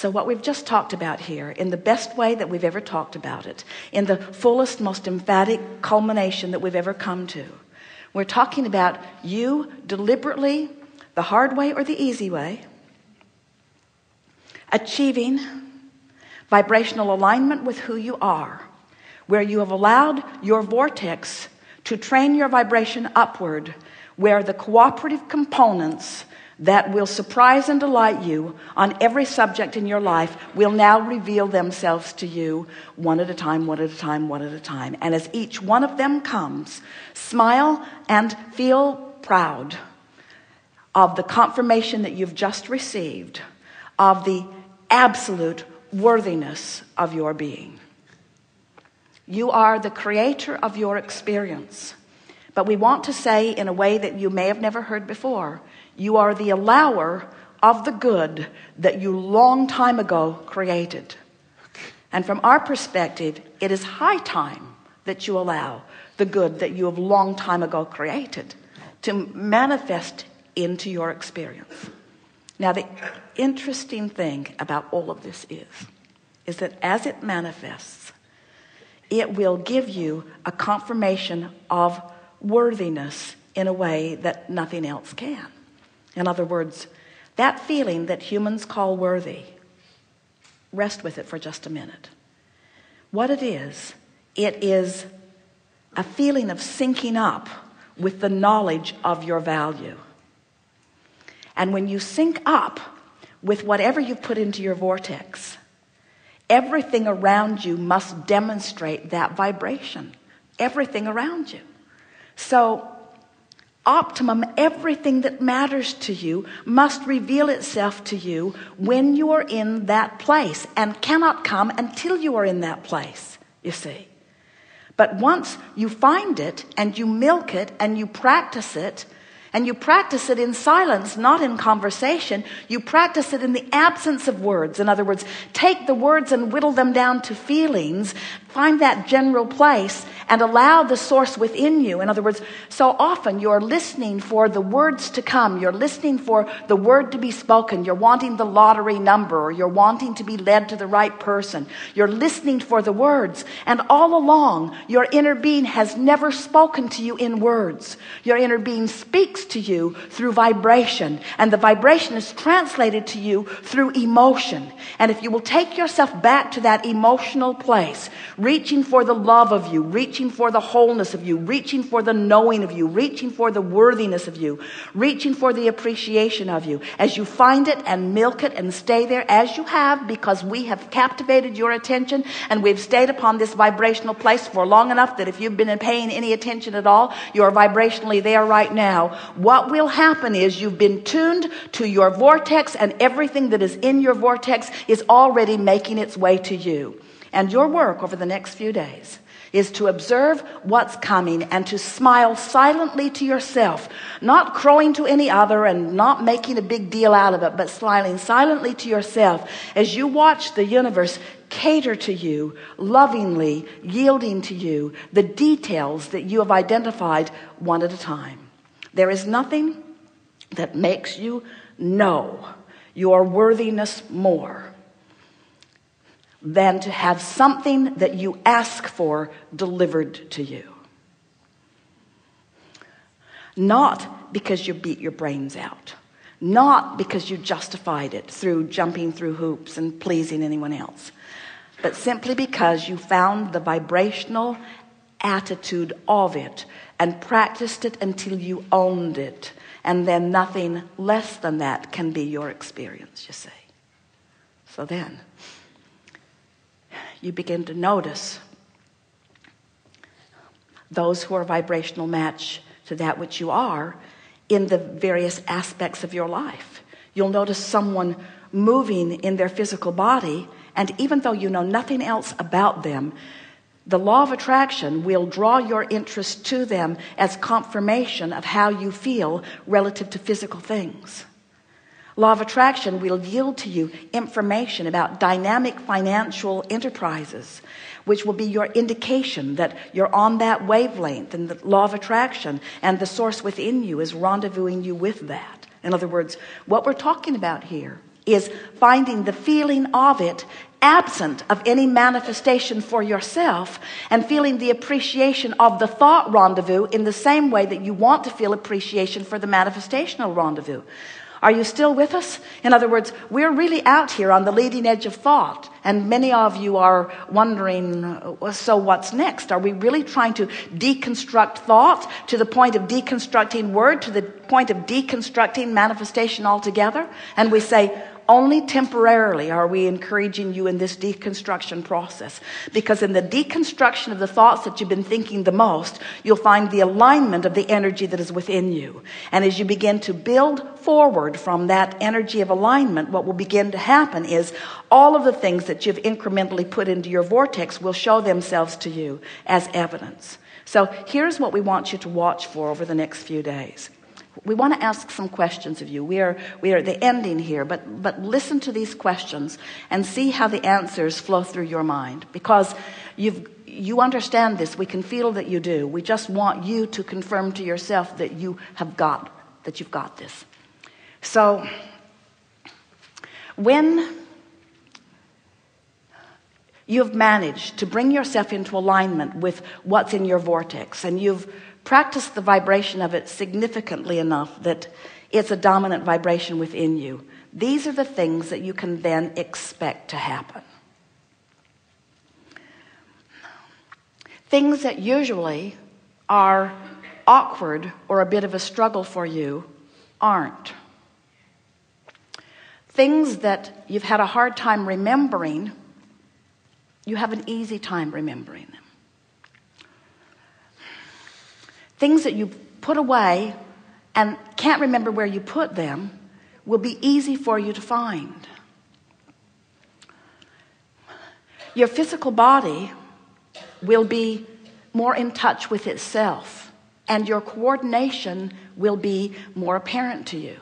So what we've just talked about here, in the best way that we've ever talked about it, in the fullest, most emphatic culmination that we've ever come to, we're talking about you deliberately, the hard way or the easy way, achieving vibrational alignment with who you are, where you have allowed your vortex to train your vibration upward, where the cooperative components that will surprise and delight you on every subject in your life will now reveal themselves to you one at a time, one at a time, one at a time. And as each one of them comes, smile and feel proud of the confirmation that you've just received of the absolute worthiness of your being. You are the creator of your experience. But we want to say in a way that you may have never heard before, you are the allower of the good that you long time ago created. And from our perspective, it is high time that you allow the good that you have long time ago created to manifest into your experience. Now, the interesting thing about all of this is that as it manifests, it will give you a confirmation of worthiness in a way that nothing else can. In other words, that feeling that humans call worthy, rest with it for just a minute. What it is a feeling of syncing up with the knowledge of your value. And when you sync up with whatever you put into your vortex, everything around you must demonstrate that vibration. Everything around you. So, optimum, everything that matters to you must reveal itself to you when you are in that place, and cannot come until you are in that place, you see. But once you find it and you milk it and you practice it, and you practice it in silence, not in conversation. You practice it in the absence of words. In other words, take the words and whittle them down to feelings. Find that general place and allow the source within you. In other words, so often you're listening for the words to come. You're listening for the word to be spoken. You're wanting the lottery number, or you're wanting to be led to the right person. You're listening for the words. And all along, your inner being has never spoken to you in words. Your inner being speaks to you through vibration. And the vibration is translated to you through emotion. And if you will take yourself back to that emotional place, reaching for the love of you, reaching for the wholeness of you, reaching for the knowing of you, reaching for the worthiness of you, reaching for the appreciation of you, as you find it and milk it and stay there as you have, because we have captivated your attention and we've stayed upon this vibrational place for long enough that if you've been paying any attention at all, you're vibrationally there right now. What will happen is you've been tuned to your vortex, and everything that is in your vortex is already making its way to you. And your work over the next few days is to observe what's coming and to smile silently to yourself, not crowing to any other and not making a big deal out of it, but smiling silently to yourself as you watch the universe cater to you, lovingly yielding to you the details that you have identified one at a time. There is nothing that makes you know your worthiness more than to have something that you ask for delivered to you. Not because you beat your brains out. Not because you justified it through jumping through hoops and pleasing anyone else. But simply because you found the vibrational attitude of it and practiced it until you owned it. And then nothing less than that can be your experience, you see. So then you begin to notice those who are vibrational match to that which you are in the various aspects of your life. You'll notice someone moving in their physical body, and even though you know nothing else about them, the law of attraction will draw your interest to them as confirmation of how you feel relative to physical things. Law of attraction will yield to you information about dynamic financial enterprises, which will be your indication that you're on that wavelength, and the law of attraction and the source within you is rendezvousing you with that. In other words, what we're talking about here is finding the feeling of it absent of any manifestation for yourself, and feeling the appreciation of the thought rendezvous in the same way that you want to feel appreciation for the manifestational rendezvous. Are you still with us? In other words, we're really out here on the leading edge of thought, and many of you are wondering, so what's next? Are we really trying to deconstruct thought to the point of deconstructing word, to the point of deconstructing manifestation altogether? And we say, only temporarily are we encouraging you in this deconstruction process, because in the deconstruction of the thoughts that you've been thinking the most, you'll find the alignment of the energy that is within you. And as you begin to build forward from that energy of alignment, what will begin to happen is all of the things that you've incrementally put into your vortex will show themselves to you as evidence. So here's what we want you to watch for over the next few days. We want to ask some questions of you. We are at the ending here, but listen to these questions and see how the answers flow through your mind, because you understand this. We can feel that you do. We just want you to confirm to yourself that you've got this. So when you've managed to bring yourself into alignment with what's in your vortex, and you've practiced the vibration of it significantly enough that it's a dominant vibration within you, these are the things that you can then expect to happen. Things that usually are awkward or a bit of a struggle for you aren't. Things that you've had a hard time remembering, you have an easy time remembering them. Things that you put away and can't remember where you put them will be easy for you to find. Your physical body will be more in touch with itself, and your coordination will be more apparent to you.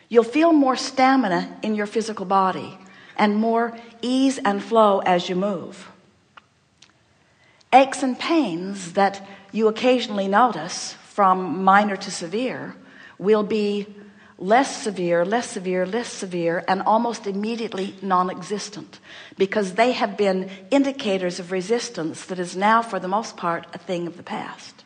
You'll feel more stamina in your physical body and more ease and flow as you move. Aches and pains that you occasionally notice, from minor to severe, will be less severe, and almost immediately non-existent, because they have been indicators of resistance that is now, for the most part, a thing of the past.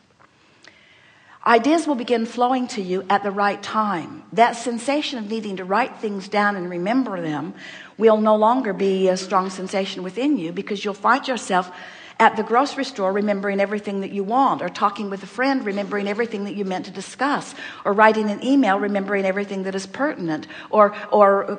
Ideas will begin flowing to you at the right time. That sensation of needing to write things down and remember them will no longer be a strong sensation within you, because you'll find yourself at the grocery store remembering everything that you want, or talking with a friend remembering everything that you meant to discuss, or writing an email remembering everything that is pertinent, or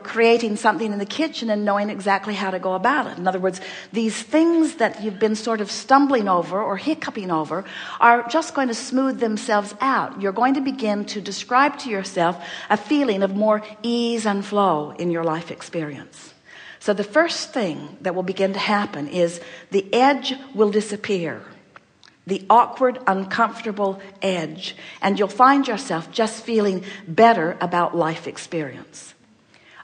creating something in the kitchen and knowing exactly how to go about it. In other words, these things that you've been sort of stumbling over or hiccuping over are just going to smooth themselves out. You're going to begin to describe to yourself a feeling of more ease and flow in your life experience. So the first thing that will begin to happen is the edge will disappear. The awkward, uncomfortable edge. And you'll find yourself just feeling better about life experience.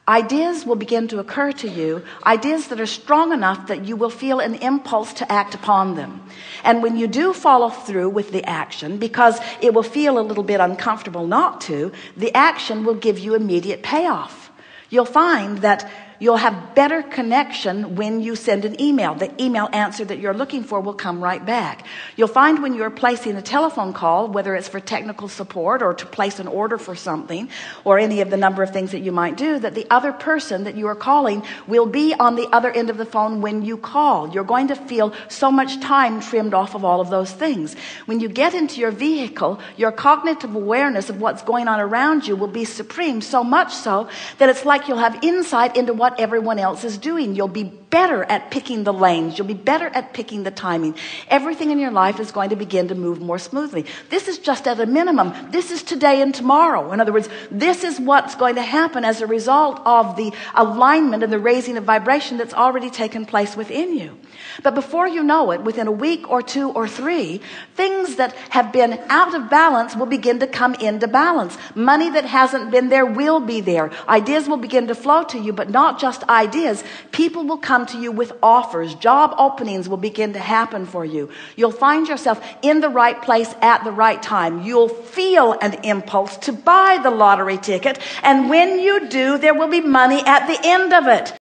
Ideas will begin to occur to you, ideas that are strong enough that you will feel an impulse to act upon them. And when you do follow through with the action, because it will feel a little bit uncomfortable not to, the action will give you immediate payoff. You'll find that you'll have better connection when you send an email. The email answer that you're looking for will come right back. You'll find when you're placing a telephone call, whether it's for technical support or to place an order for something, or any of the number of things that you might do, that the other person that you are calling will be on the other end of the phone when you call. You're going to feel so much time trimmed off of all of those things. When you get into your vehicle, your cognitive awareness of what's going on around you will be supreme, so much so that it's like you'll have insight into what everyone else is doing. You'll be better at picking the lanes. You'll be better at picking the timing. Everything in your life is going to begin to move more smoothly. This is just at a minimum. This is today and tomorrow. In other words, this is what's going to happen as a result of the alignment and the raising of vibration that's already taken place within you. But before you know it, within a week or 2 or 3, things that have been out of balance will begin to come into balance. Money that hasn't been there will be there. Ideas will begin to flow to you, but not not just ideas. People will come to you with offers. Job openings will begin to happen for you. You'll find yourself in the right place at the right time. You'll feel an impulse to buy the lottery ticket, and when you do, there will be money at the end of it.